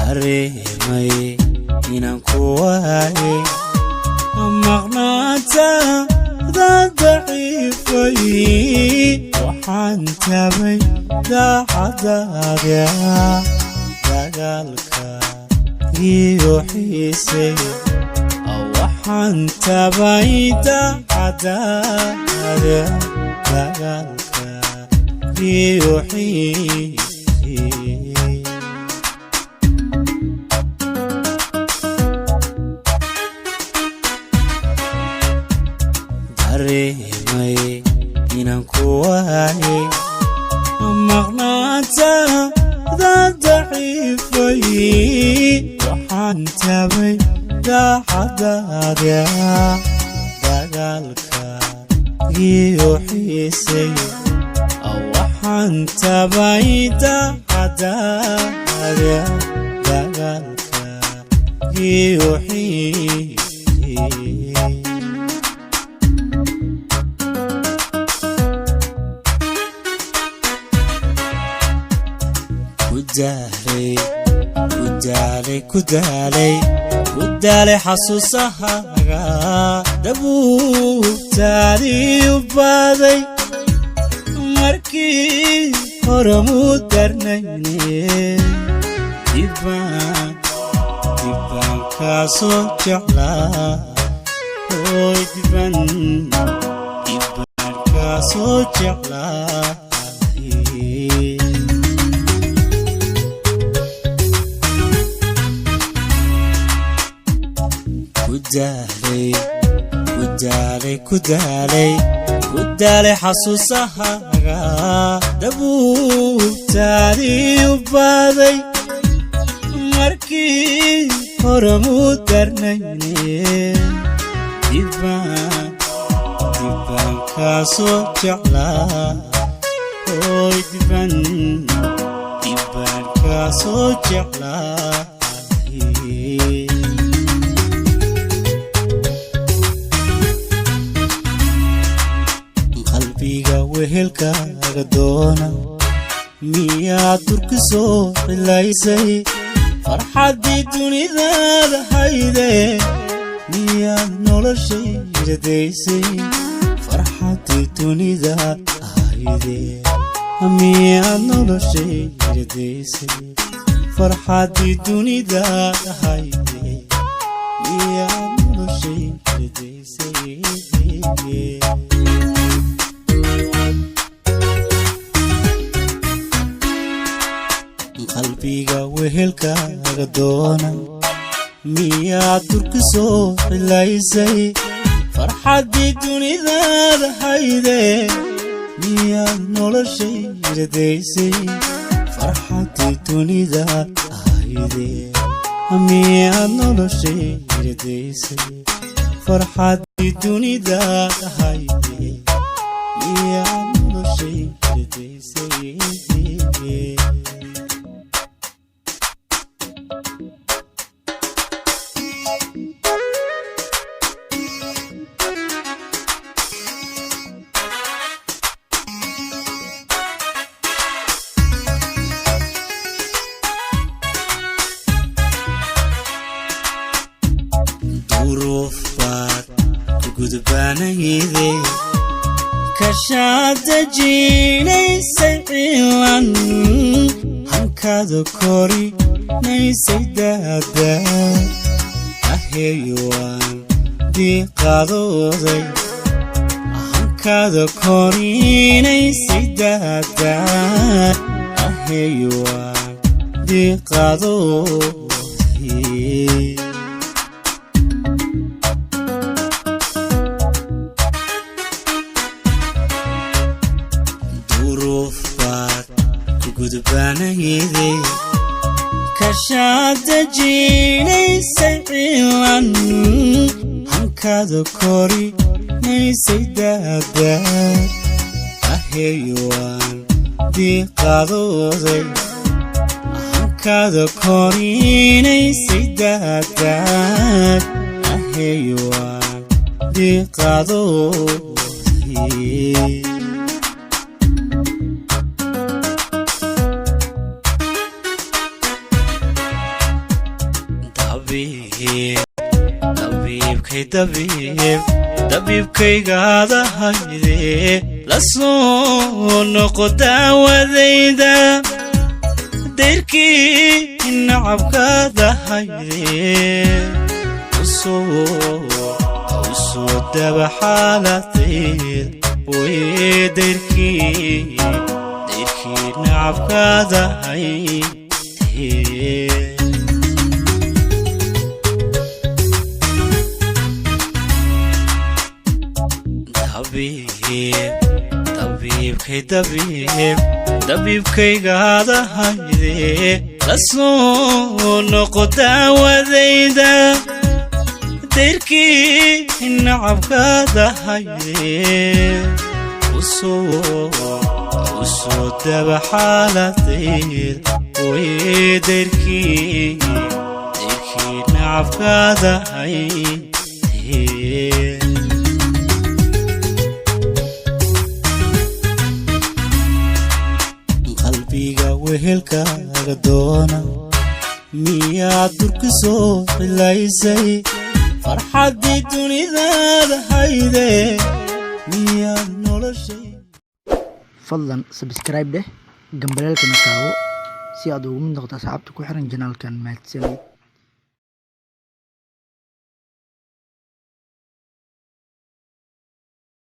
dareemay inaan ku waaye maqnaanta daciifay waxaan tabay daacadaada dagaalka iyo xiisay waxaan tabay daacadaada dagaalka iyo xiisay dareemay inaan ku waaye maqnaanta daciifay waxaan tabay daacadaada dagaalka iyo xiisay waxaan tabay daacadaada dagaalka iyo xiisay kudaalay xasuusahaaga dabuubtaadii u baaday markii hore muu darnayne dibbaan kaasoo jeclaa oy dibbaan kaasoo jeclaa kudaalay xasuusahaaga dabuubtaadii u baaday markii hore muu darnayne dibbaan kaasoo jeclaa oy dibbaan kaasoo jeclaa wehelkaaga doona miyaad durki soo cilaysay farxaddii dunidaada hayde miyaad noloshayda daysay farxaddii dunidaad hayde miyaad noloshayda daysay farxaddii dunidaad hayde miyaad noloshayda daysay qalbiga wehelkaaga doona miyaad durki soo cilaysay farxaddii dunidaada hayde miyaad noloshayda daysay farxaddii dunidaad hayde miyaad noloshayda daysay farxaddii dunidaad hayde miyaad noloshayda daysay duruufaad ku gudbaanayde kashaad dejinaysay cilan hankaada korinaysay daada aheeyuwaan diiqadooday hankaada korinaysay daada aheeyuwaan diiqadooday gudbaanayde kashaad dejinaysay cilan hankaada korinaysay daada aheeyuwaan diiqadooday hankaada korinaysay daada aheeyuwaan diiqadooday dabiibkaygaada hayde la soo noqo daawadayda dayrkii nacabkaada hayde usoo daba xaaladayda way dayrkii nacabkaada hayde dabiibkaygaada hayde la soo noqo daawadayda dayrkii nacabkaada hayde usoo daba xaaladayda way dayrkii nacabkaada hayde qalbiga wehelkaaga doona miyaad durka soo cilaysay farxaddii dunidaada hayde miyaad noloshay fadlan subscribe deh gambaleelkana taawo si aad ugu mid noqoto asxaabta ku xiran janaalkan mahadsanid